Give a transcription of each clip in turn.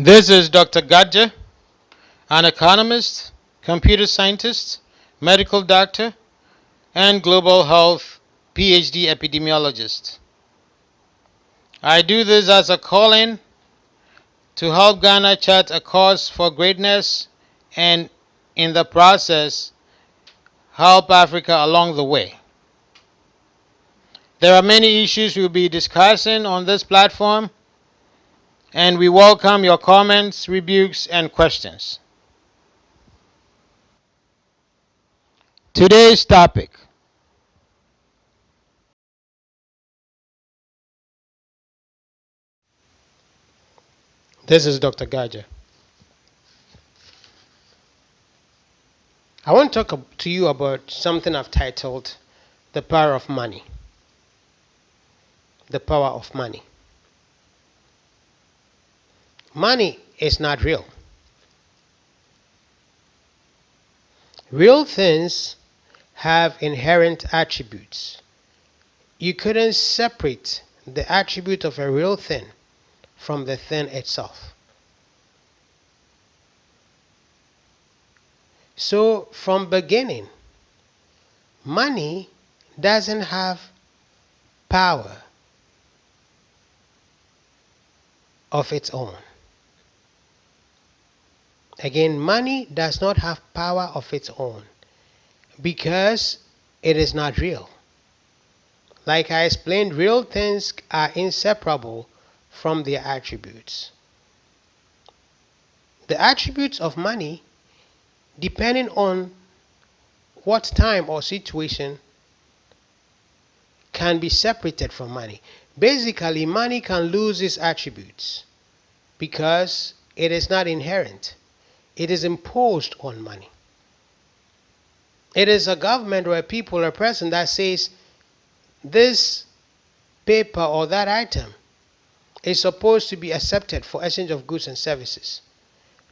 This is Dr. Gadja, an economist, computer scientist, medical doctor, and global health PhD epidemiologist. I do this as a call in to help Ghana chart a course for greatness and, in the process, help Africa along the way. There are many issues we'll be discussing on this platform, and we welcome your comments, rebukes, and questions. Today's topic: This is Dr. Gaja. I want to talk to you about something I've titled The Power of Money. The power of money. Money is not real. Real things have inherent attributes. You couldn't separate the attribute of a real thing from the thing itself. So from beginning, money doesn't have power of its own. Again, money does not have power of its own because it is not real. Like I explained, real things are inseparable from their attributes. The attributes of money, depending on what time or situation, can be separated from money. Basically, money can lose its attributes because it is not inherent. It is imposed on money. It is a government or a people or a person that says this paper or that item is supposed to be accepted for exchange of goods and services.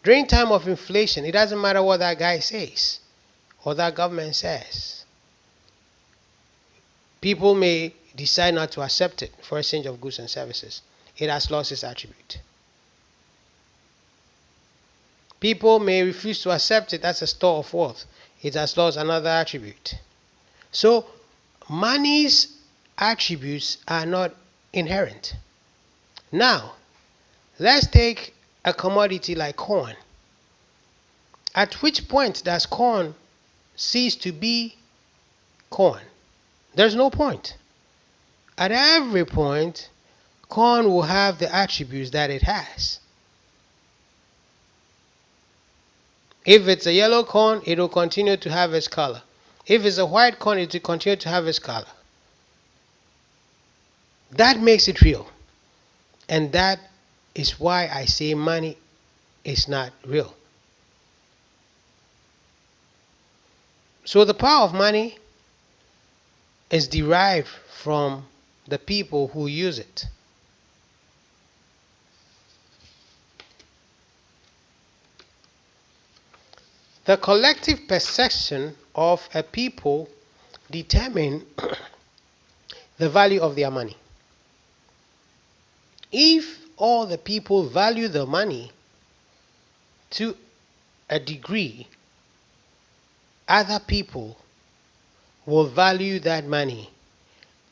During time of inflation, it doesn't matter what that guy says or that government says. People may decide not to accept it for exchange of goods and services. It has lost its attribute. People may refuse to accept it as a store of wealth. It has lost another attribute. So, money's attributes are not inherent. Now, let's take a commodity like corn. At which point does corn cease to be corn? There's no point. At every point, corn will have the attributes that it has. If it's a yellow corn, it will continue to have its color. If it's a white corn, it will continue to have its color. That makes it real. And that is why I say money is not real. So the power of money is derived from the people who use it. The collective perception of a people determine the value of their money. If all the people value the money to a degree, other people will value that money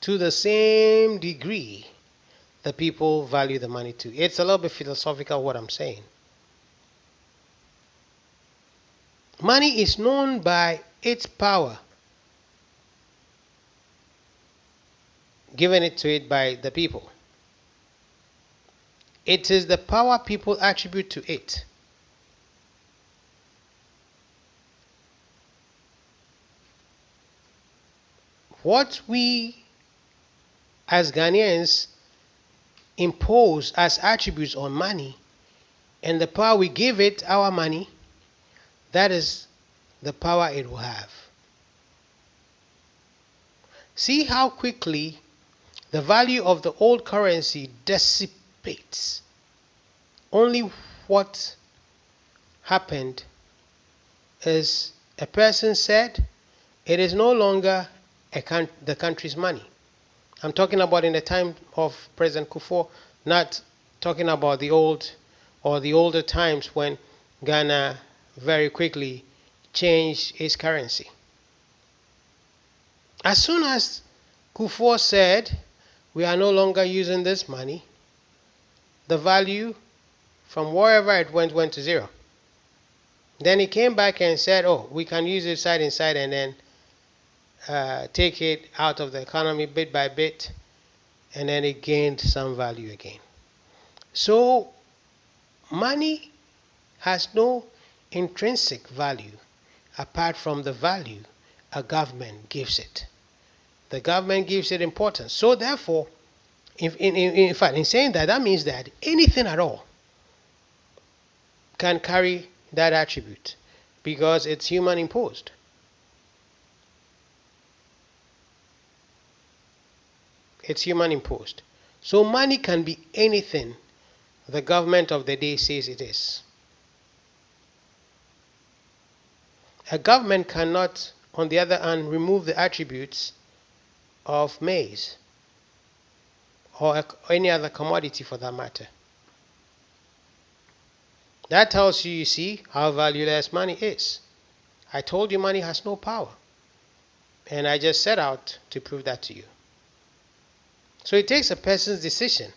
to the same degree the people value the money to. It's a little bit philosophical what I'm saying. Money is known by its power given it to it by the people. It is the power people attribute to it. What we as Ghanaians impose as attributes on money and the power we give it, our money, that is the power it will have. See how quickly the value of the old currency dissipates. Only what happened is a person said it is no longer the country's money. I'm talking about in the time of President Kufuor, not talking about the old or the older times when Ghana very quickly changed its currency. As soon as Kufuor said, we are no longer using this money, the value from wherever it went to zero. Then he came back and said, oh, we can use it side and side, and then take it out of the economy bit by bit, and then it gained some value again. So money has no intrinsic value apart from the value a government gives it. The government gives it importance. So therefore, in fact, in saying that, that means that anything at all can carry that attribute because it's human imposed. It's human imposed. So money can be anything the government of the day says it is. A government cannot, on the other hand, remove the attributes of maize or any other commodity for that matter. That tells you, you see, how valueless money is. I told you money has no power. And I just set out to prove that to you. So it takes a person's decision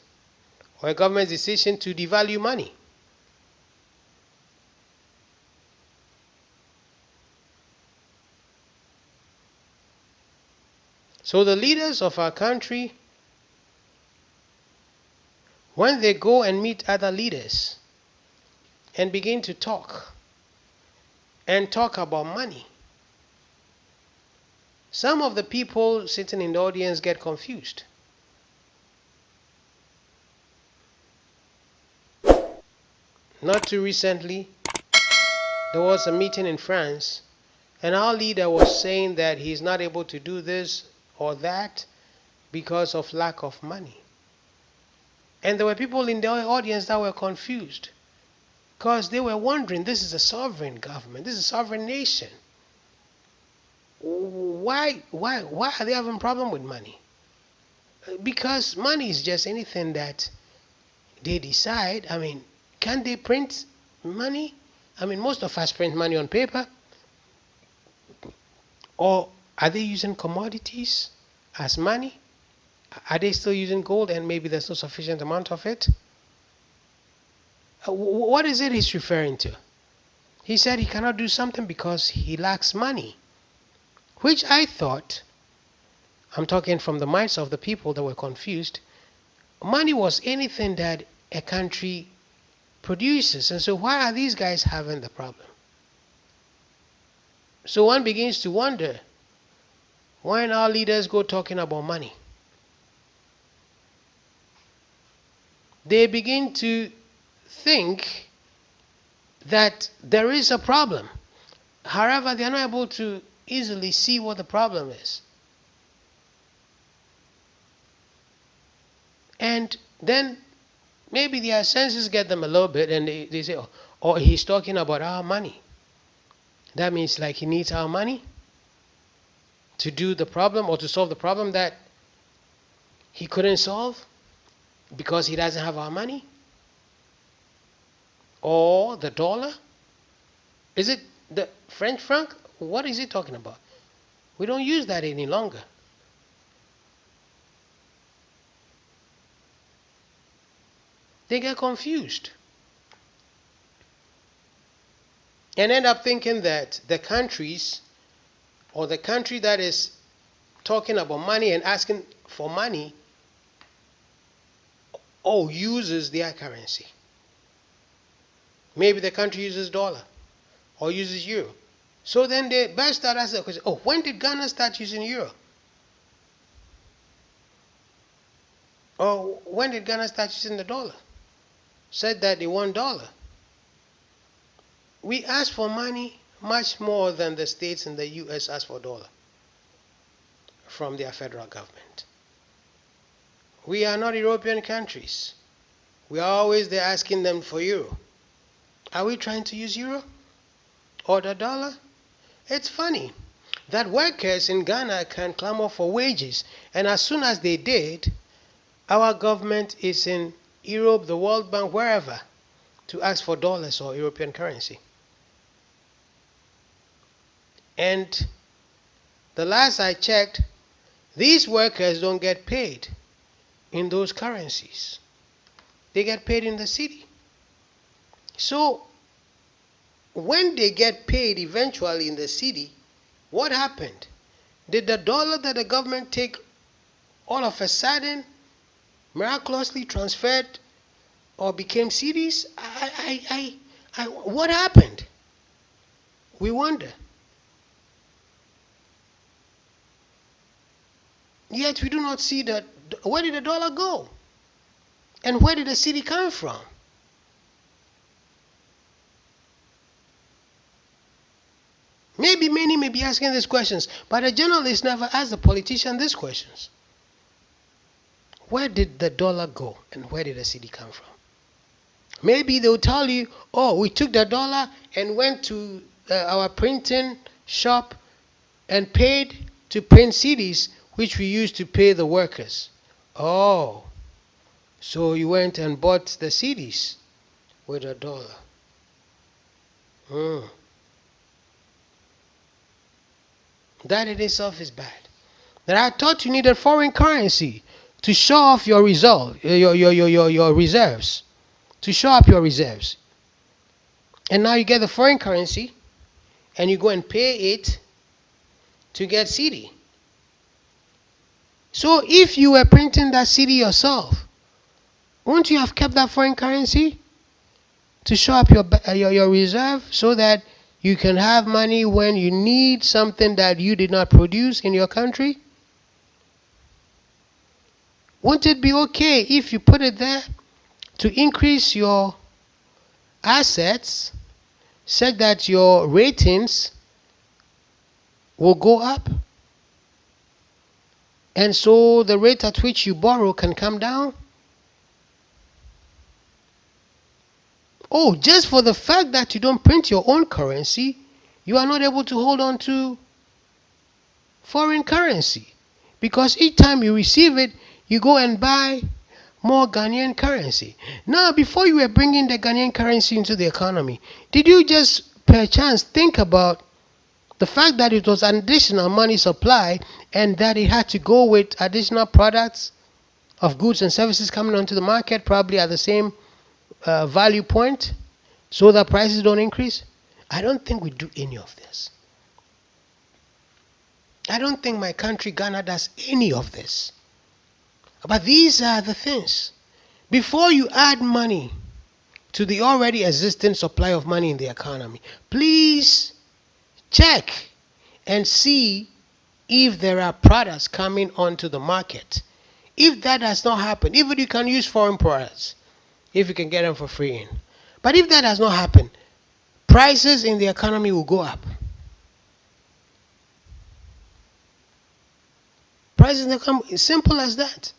or a government's decision to devalue money. So the leaders of our country, when they go and meet other leaders and begin to talk about money, some of the people sitting in the audience get confused. Not too recently, there was a meeting in France, and our leader was saying that he's not able to do this or that because of lack of money. And there were people in the audience that were confused because they were wondering, this is a sovereign government, this is a sovereign nation. Why are they having a problem with money? Because money is just anything that they decide. I mean, can they print money? I mean, most of us print money on paper. Or are they using commodities as money? Are they still using gold and maybe there's no sufficient amount of it? What is it he's referring to? He said he cannot do something because he lacks money. Which I thought, I'm talking from the minds of the people that were confused, money was anything that a country produces. And so why are these guys having the problem? So one begins to wonder, when our leaders go talking about money, they begin to think that there is a problem. However, they are not able to easily see what the problem is. And then maybe their senses get them a little bit and they say, oh, he's talking about our money. That means like he needs our money to do the problem or to solve the problem that he couldn't solve because he doesn't have our money. Or the dollar. Is it the French franc? What is he talking about? We don't use that any longer. They get confused and end up thinking that the countries or the country that is talking about money and asking for money uses their currency. Maybe the country uses dollar or uses euro. So then they best start asking the question, when did Ghana start using euro? Or when did Ghana start using the dollar? Said that they want dollar. We ask for money much more than the states in the US ask for dollar from their federal government. We are not European countries. We are always there asking them for euro. Are we trying to use euro or the dollar? It's funny that workers in Ghana can clamor for wages, and as soon as they did, our government is in Europe, the World Bank, wherever. to ask for dollars or European currency. And the last I checked, these workers don't get paid in those currencies. They get paid in the city. So when they get paid eventually in the city, what happened? Did the dollar that the government take all of a sudden miraculously transferred or became cedis? What happened? We wonder. Yet we do not see that. Where did the dollar go? And where did the cedi come from? Maybe many may be asking these questions, but a journalist never asked the politician these questions. Where did the dollar go and where did the cedi come from? Maybe they will tell you, oh, we took the dollar and went to our printing shop and paid to print cedis, which we used to pay the workers. Oh, so you went and bought the cedis with a dollar. That in itself is bad. That I thought you needed foreign currency to show off your your reserves, to show up your reserves. And now you get the foreign currency and you go and pay it to get cedi. So if you were printing that cedi yourself, wouldn't you have kept that foreign currency to show up your reserve so that you can have money when you need something that you did not produce in your country? Wouldn't it be okay if you put it there to increase your assets such that your ratings will go up? And so the rate at which you borrow can come down? Oh, just for the fact that you don't print your own currency, you are not able to hold on to foreign currency. Because each time you receive it, you go and buy more Ghanaian currency. Now, before you were bringing the Ghanaian currency into the economy, did you just perchance think about the fact that it was an additional money supply and that it had to go with additional products of goods and services coming onto the market, probably at the same value point, so that prices don't increase? I don't think we do any of this. I don't think my country, Ghana, does any of this. But these are the things. Before you add money to the already existing supply of money in the economy, please check and see if there are products coming onto the market. If that does not happen, even you can use foreign products, if you can get them for free in. But if that does not happen, prices in the economy will go up. Prices in the economy, simple as that.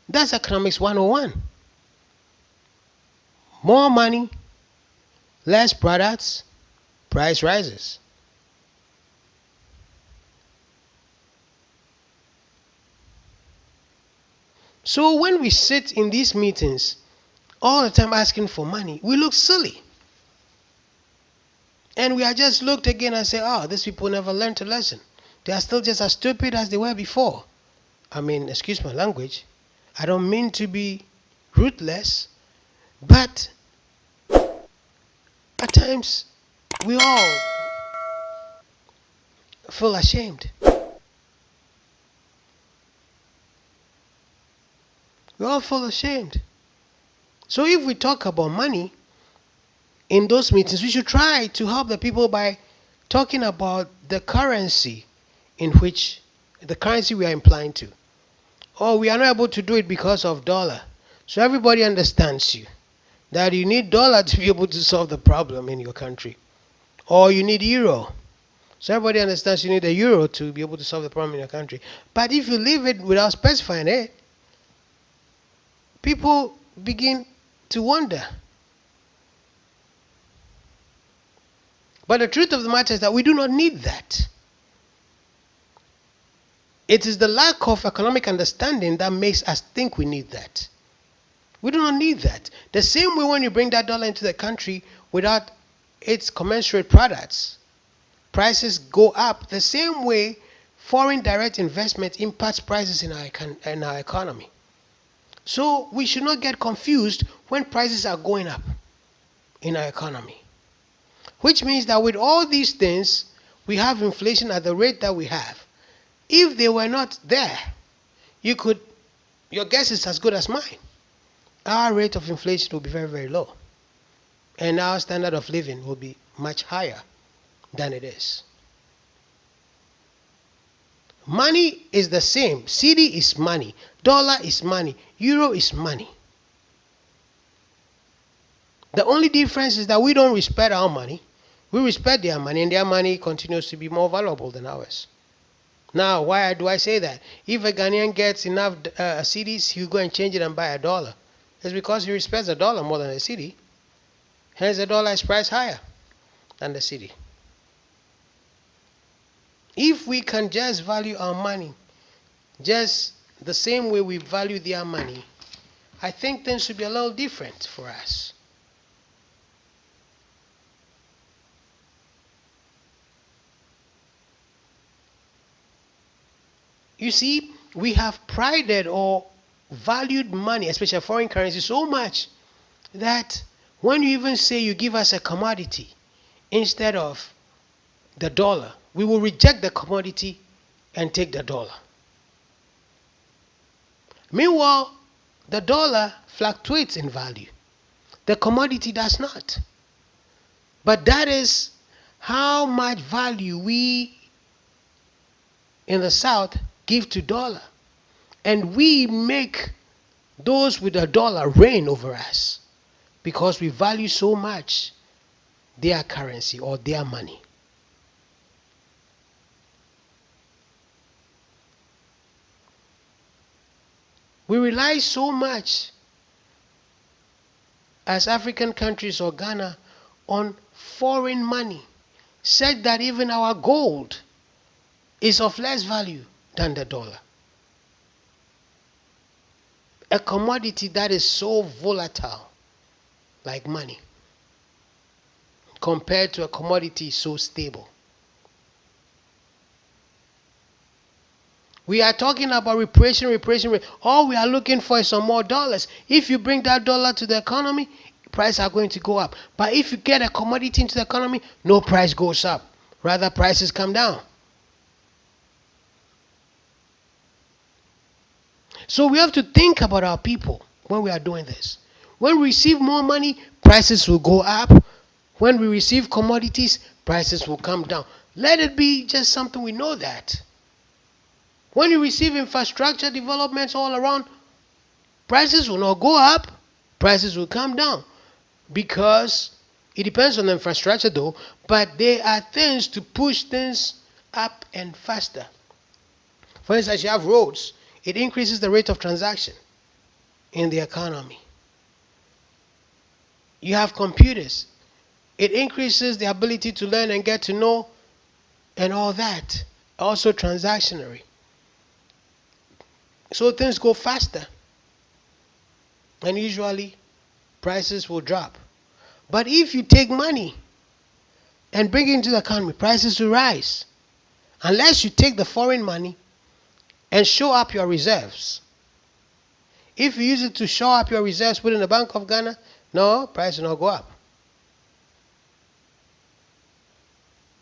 That's economics 101. More money, less products, price rises. So when we sit in these meetings all the time asking for money, we look silly. And we are just looked again and say, oh, these people never learned a lesson. They are still just as stupid as they were before. I mean, excuse my language. I don't mean to be ruthless, but at times we all feel ashamed. We all feel ashamed. So if we talk about money in those meetings, we should try to help the people by talking about the currency in which, the currency we are implying to. Oh, we are not able to do it because of dollar. So everybody understands you, that you need dollar to be able to solve the problem in your country. Or you need euro. So everybody understands you need a euro to be able to solve the problem in your country. But if you leave it without specifying it, people begin to wonder. But the truth of the matter is that we do not need that. It is the lack of economic understanding that makes us think we need that. We do not need that. The same way when you bring that dollar into the country without its commensurate products, prices go up. The same way foreign direct investment impacts prices in our economy. So we should not get confused when prices are going up in our economy. Which means that with all these things, we have inflation at the rate that we have. If they were not there, your guess is as good as mine. Our rate of inflation will be very, very low. And our standard of living will be much higher than it is. Money is the same. Cedi is money. Dollar is money. Euro is money. The only difference is that we don't respect our money. We respect their money, and their money continues to be more valuable than ours. Now, why do I say that? If a Ghanaian gets enough cedis, he'll go and change it and buy a dollar. It's because he respects the dollar more than the cedi. Hence, the dollar is priced higher than the cedi. If we can just value our money just the same way we value their money, I think things should be a little different for us. You see, we have prided or valued money, especially foreign currency, so much that when you even say you give us a commodity instead of the dollar, we will reject the commodity and take the dollar. Meanwhile, the dollar fluctuates in value. The commodity does not. But that is how much value we in the South give to dollar. And we make those with a dollar reign over us because we value so much their currency or their money. We rely so much as African countries or Ghana on foreign money, such that even our gold is of less value than the dollar. A commodity that is so volatile, like money, compared to a commodity so stable. We are talking about reparation. All we are looking for is some more dollars. If you bring that dollar to the economy, prices are going to go up. But if you get a commodity into the economy, no price goes up. Rather, prices come down. So we have to think about our people when we are doing this. When we receive more money, prices will go up. When we receive commodities, prices will come down. Let it be just something we know that. When you receive infrastructure developments all around, prices will not go up, prices will come down. Because it depends on the infrastructure though, but there are things to push things up and faster. For instance, you have roads. It increases the rate of transaction in the economy. You have computers. It increases the ability to learn and get to know and all that. Also transactionary. So things go faster. And usually prices will drop. But if you take money and bring it into the economy, prices will rise. Unless you take the foreign money and show up your reserves. If you use it to show up your reserves within the Bank of Ghana, no, price will not go up.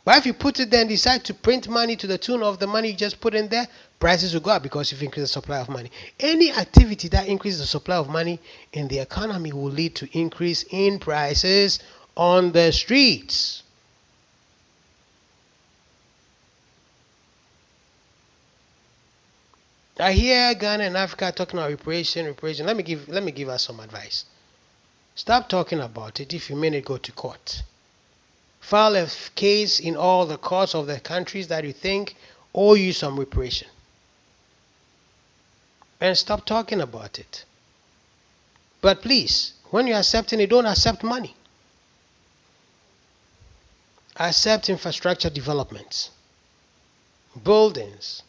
But if you put it there and decide to print money to the tune of the money you just put in there, prices will go up because you've increased the supply of money. Any activity that increases the supply of money in the economy will lead to increase in prices on the streets. I hear Ghana and Africa talking about reparation. Let me give us some advice. Stop talking about it if you mean it, go to court. File a case in all the courts of the countries that you think owe you some reparation. And stop talking about it. But please, when you're accepting it, don't accept money. Accept infrastructure developments, buildings,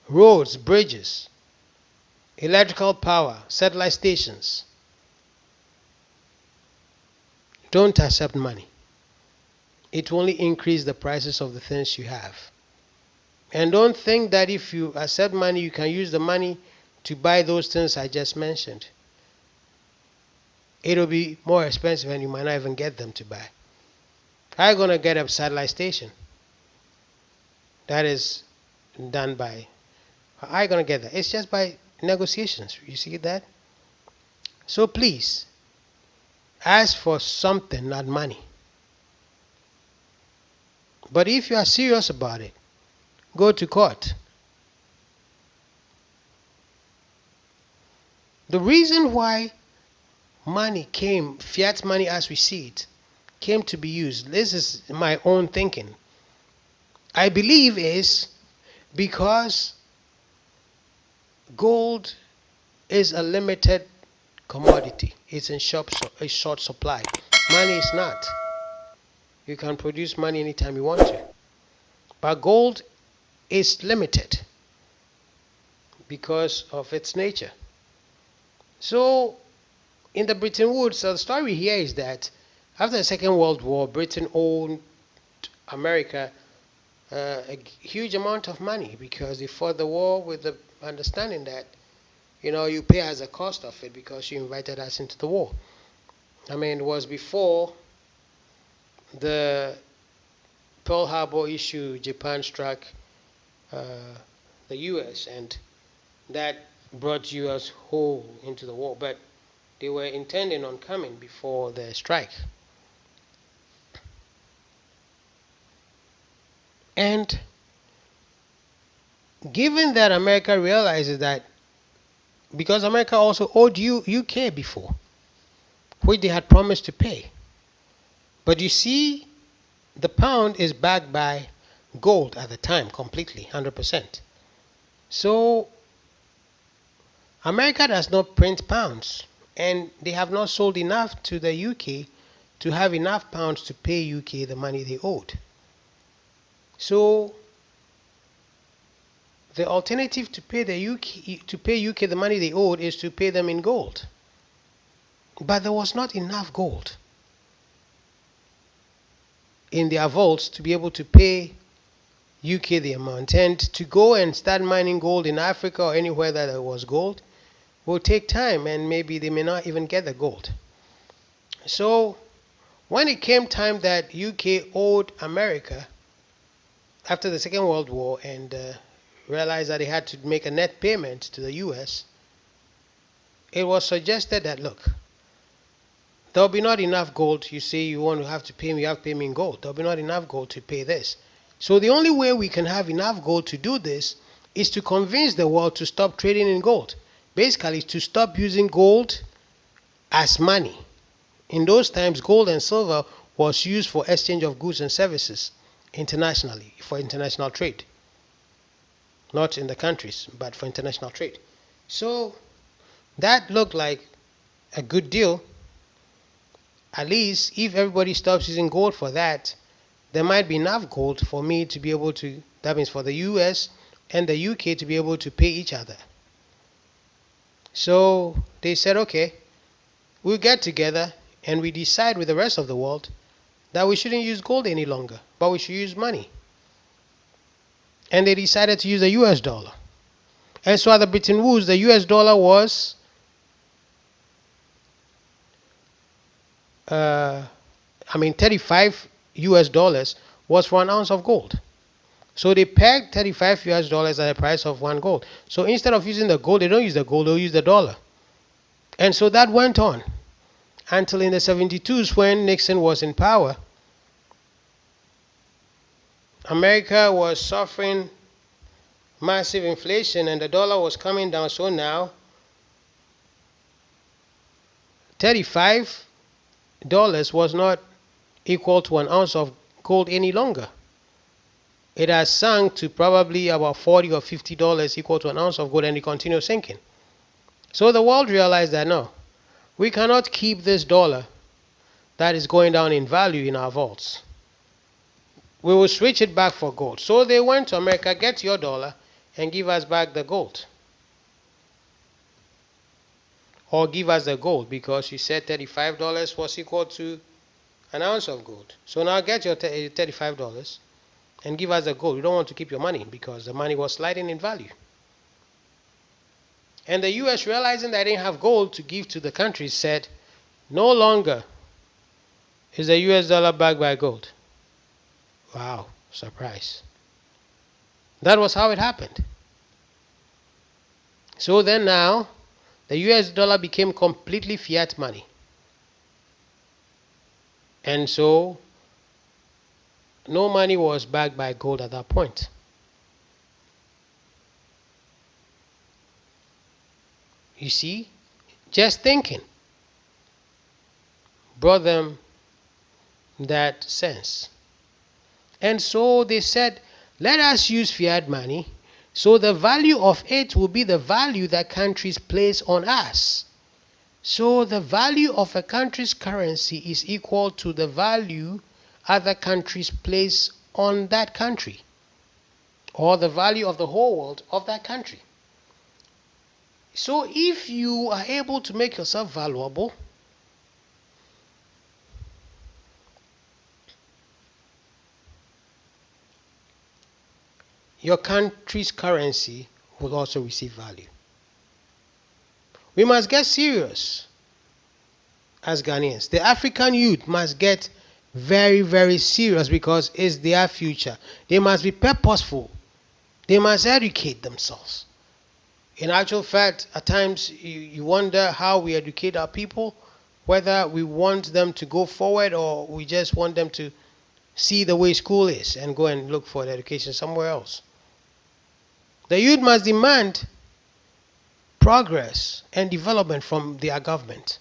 roads, bridges, electrical power, satellite stations. Don't accept money. It will only increase the prices of the things you have. And don't think that if you accept money, you can use the money to buy those things I just mentioned. It'll be more expensive and you might not even get them to buy. How are you going to get a satellite station? That is done by, how are you going to get that? It's just by negotiations. You see that? So please, ask for something, not money. But if you are serious about it, go to court. The reason why money came, fiat money as we see it, came to be used, this is my own thinking, I believe is because gold is a limited commodity. It's in short supply. Money is not. You can produce money anytime you want to. But gold is limited because of its nature. So, in the Bretton Woods, the story here is that after the Second World War, Britain owed America a huge amount of money because they fought the war with the understanding that, you pay as a cost of it because you invited us into the war. I mean, it was before the Pearl Harbor issue. Japan struck the U.S. and that brought U.S. whole into the war. But they were intending on coming before the strike. And given that America realizes that, because America also owed UK before, which they had promised to pay. But you see, the pound is backed by gold at the time, completely, 100%. So, America does not print pounds, and they have not sold enough to the UK to have enough pounds to pay UK the money they owed. So, the alternative to pay UK the money they owed is to pay them in gold. But there was not enough gold in their vaults to be able to pay UK the amount. And to go and start mining gold in Africa or anywhere that there was gold will take time, and maybe they may not even get the gold. So when it came time that UK owed America after the Second World War and realized that they had to make a net payment to the US, it was suggested that, look, there will be not enough gold. You say you want to have to pay me, you have to pay me in gold. There will be not enough gold to pay this. So the only way we can have enough gold to do this is to convince the world to stop trading in gold. Basically, to stop using gold as money. In those times, gold and silver was used for exchange of goods and services internationally, for international trade. Not in the countries, but for international trade. So that looked like a good deal. At least if everybody stops using gold for that, there might be enough gold for me to be able to, that means for the US and the UK to be able to pay each other. So they said, okay, we'll get together and we decide with the rest of the world that we shouldn't use gold any longer, but we should use money. And they decided to use the US dollar. And so at the Bretton Woods, the US dollar was 35 US dollars was for an ounce of gold. So they pegged 35 US dollars at the price of one gold. So instead of using the gold, they don't use the gold, they'll use the dollar. And so that went on until in the 72s when Nixon was in power. America was suffering massive inflation and the dollar was coming down. So now $35 was not equal to an ounce of gold any longer. It has sunk to probably about $40 or $50 equal to an ounce of gold, and it continues sinking. So the world realized that no, we cannot keep this dollar that is going down in value in our vaults. We will switch it back for gold. So they went to America, get your dollar and give us back the gold. or give us the gold, because you said $35 was equal to an ounce of gold. So now get your $35 and give us the gold. We don't want to keep your money because the money was sliding in value. And the US, realizing they didn't have gold to give to the country, said, no longer is the US dollar backed by gold. Wow, surprise. That was how it happened. So then now, the US dollar became completely fiat money. And so, no money was backed by gold at that point. You see, just thinking brought them that sense. And so they said, let us use fiat money, so the value of it will be the value that countries place on us. So the value of a country's currency is equal to the value other countries place on that country, or the value of the whole world of that country. So if you are able to make yourself valuable, your country's currency will also receive value. We must get serious as Ghanaians. The African youth must get very, very serious, because it's their future. They must be purposeful. They must educate themselves. In actual fact, at times you wonder how we educate our people, whether we want them to go forward or we just want them to see the way school is and go and look for education somewhere else. The youth must demand progress and development from their government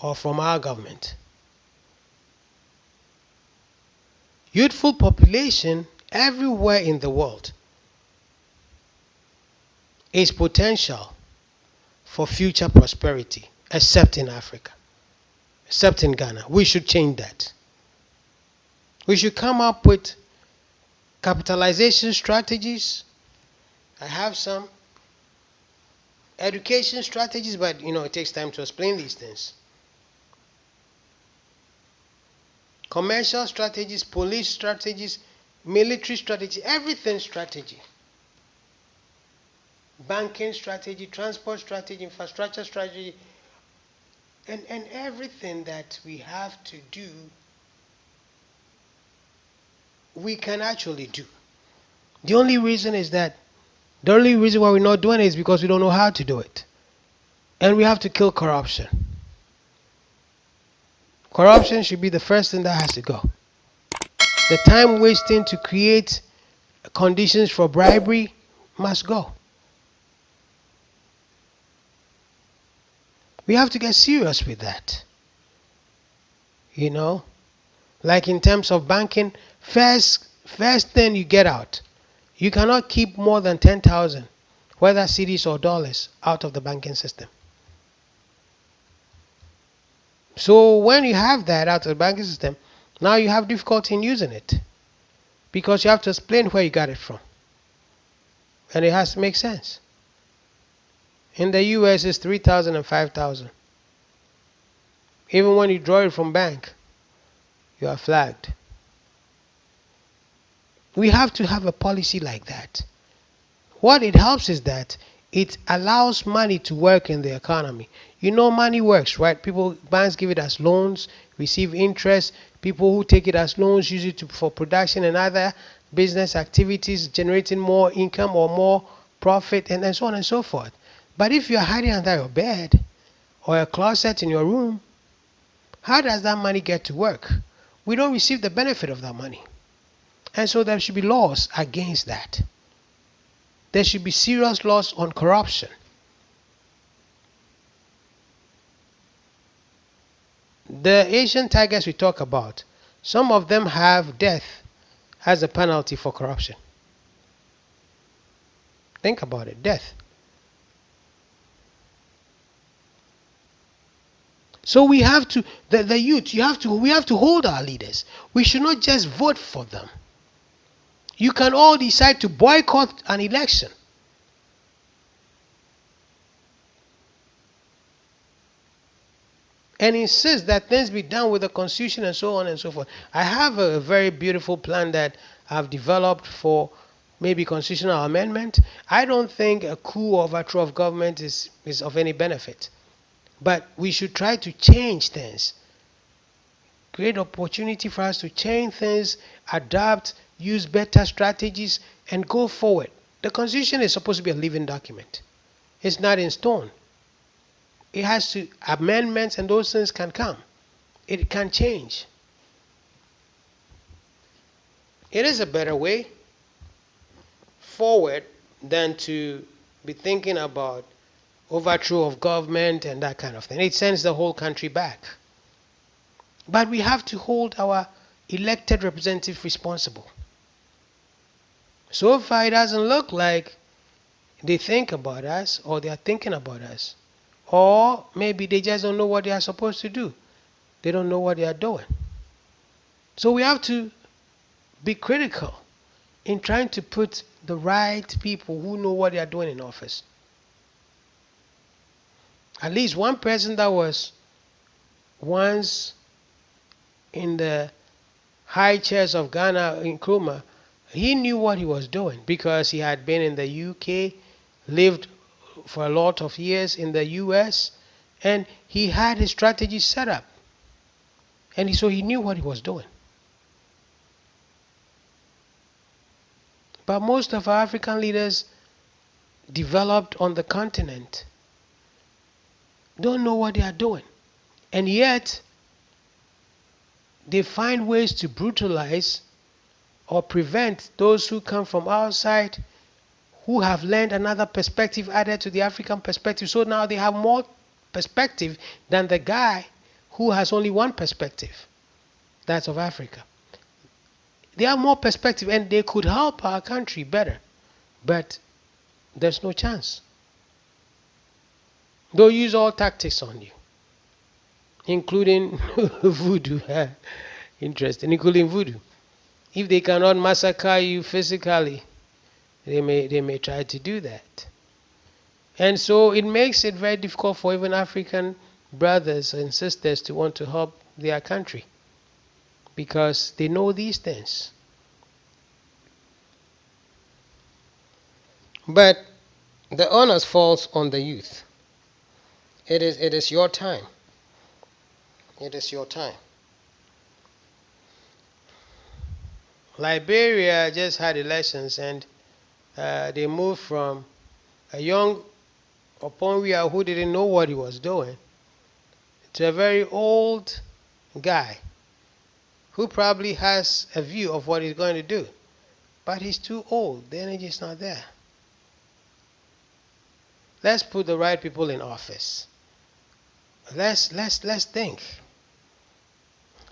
or from our government. Youthful population everywhere in the world is potential for future prosperity, except in Africa, except in Ghana. We should change that. We should come up with capitalization strategies. I have some education strategies, but it takes time to explain these things. Commercial strategies, police strategies, military strategy, everything strategy. Banking strategy, transport strategy, infrastructure strategy, and everything that we have to do, we can actually do. The only reason why we're not doing it is because we don't know how to do it. And we have to kill corruption. Corruption should be the first thing that has to go. The time wasting to create conditions for bribery must go. We have to get serious with that. Like in terms of banking, first thing you get out. You cannot keep more than 10,000, whether cedis or dollars, out of the banking system. So when you have that out of the banking system, now you have difficulty in using it, because you have to explain where you got it from. And it has to make sense. In the US, it's 3,000 and 5,000. Even when you draw it from bank, you are flagged. We have to have a policy like that. What it helps is that it allows money to work in the economy. Money works, right? Banks give it as loans, receive interest. People who take it as loans use it for production and other business activities, generating more income or more profit, and so on and so forth. But if you're hiding under your bed or a closet in your room, how does that money get to work? We don't receive the benefit of that money. And so there should be laws against that. There should be serious laws on corruption. The Asian tigers we talk about, some of them have death as a penalty for corruption. Think about it, death. So we have to, the youth, we have to hold our leaders. We should not just vote for them. You can all decide to boycott an election. and insist that things be done with the constitution and so on and so forth. I have a very beautiful plan that I've developed for maybe constitutional amendment. I don't think a coup or overthrow of government is of any benefit. But we should try to change things. Create opportunity for us to change things, adapt, use better strategies, and go forward. The Constitution is supposed to be a living document. It's not in stone. It has to, amendments and those things can come. It can change. It is a better way forward than to be thinking about overthrow of government and that kind of thing. It sends the whole country back. But we have to hold our elected representatives responsible. So far, it doesn't look like they think about us or they are thinking about us. Or maybe they just don't know what they are supposed to do. They don't know what they are doing. So we have to be critical in trying to put the right people who know what they are doing in office. At least one person that was once in the high chairs of Ghana in Nkrumah, he knew what he was doing because he had been in the UK, lived for a lot of years in the US, and he had his strategy set up. And so he knew what he was doing. But most of our African leaders developed on the continent don't know what they are doing. And yet, they find ways to brutalize or prevent those who come from outside who have learned another perspective added to the African perspective. So now they have more perspective than the guy who has only one perspective. That's of Africa. They have more perspective and they could help our country better. But there's no chance. They'll use all tactics on you, including voodoo. Interesting, including voodoo. If they cannot massacre you physically, they may try to do that. And so it makes it very difficult for even African brothers and sisters to want to help their country because they know these things. But the onus falls on the youth. It is your time. It is your time. Liberia just had elections and they moved from a young Oponwia who didn't know what he was doing to a very old guy who probably has a view of what he's going to do. But he's too old. The energy is not there. Let's put the right people in office. Let's think.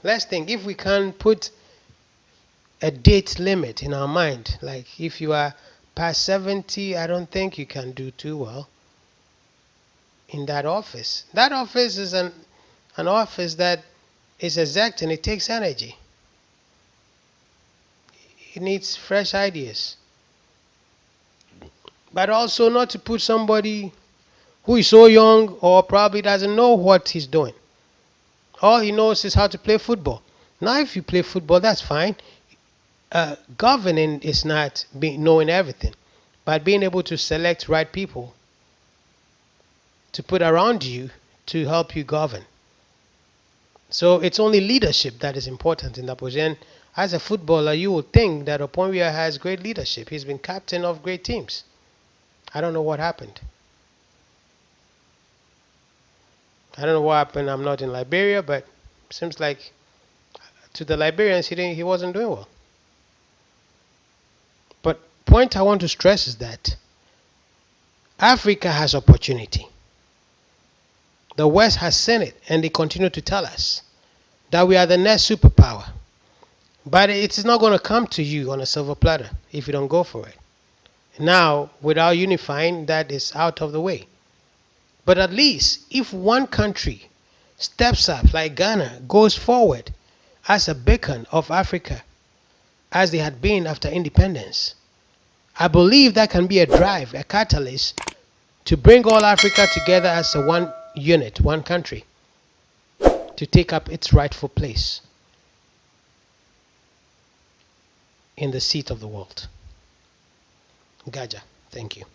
Let's think. If we can put a date limit in our mind, like if you are past 70, I don't think you can do too well in that office. That office is an office that is exact and it takes energy. It needs fresh ideas. But also not to put somebody who is so young or probably doesn't know what he's doing. All he knows is how to play football. Now if you play football, that's fine. Governing is not knowing everything, but being able to select right people to put around you to help you govern. So it's only leadership that is important in that position. As a footballer, you would think that Oponwia has great leadership. He's been captain of great teams. I don't know what happened. I don't know what happened. I'm not in Liberia, but it seems like to the Liberians, he wasn't doing well. But point I want to stress is that Africa has opportunity. The West has seen it, and they continue to tell us that we are the next superpower. But it's not going to come to you on a silver platter if you don't go for it. Now, without unifying, that is out of the way. But at least if one country steps up, like Ghana, goes forward as a beacon of Africa, as they had been after independence, I believe that can be a drive, a catalyst to bring all Africa together as a one unit, one country. to take up its rightful place in the seat of the world. Gaja, thank you.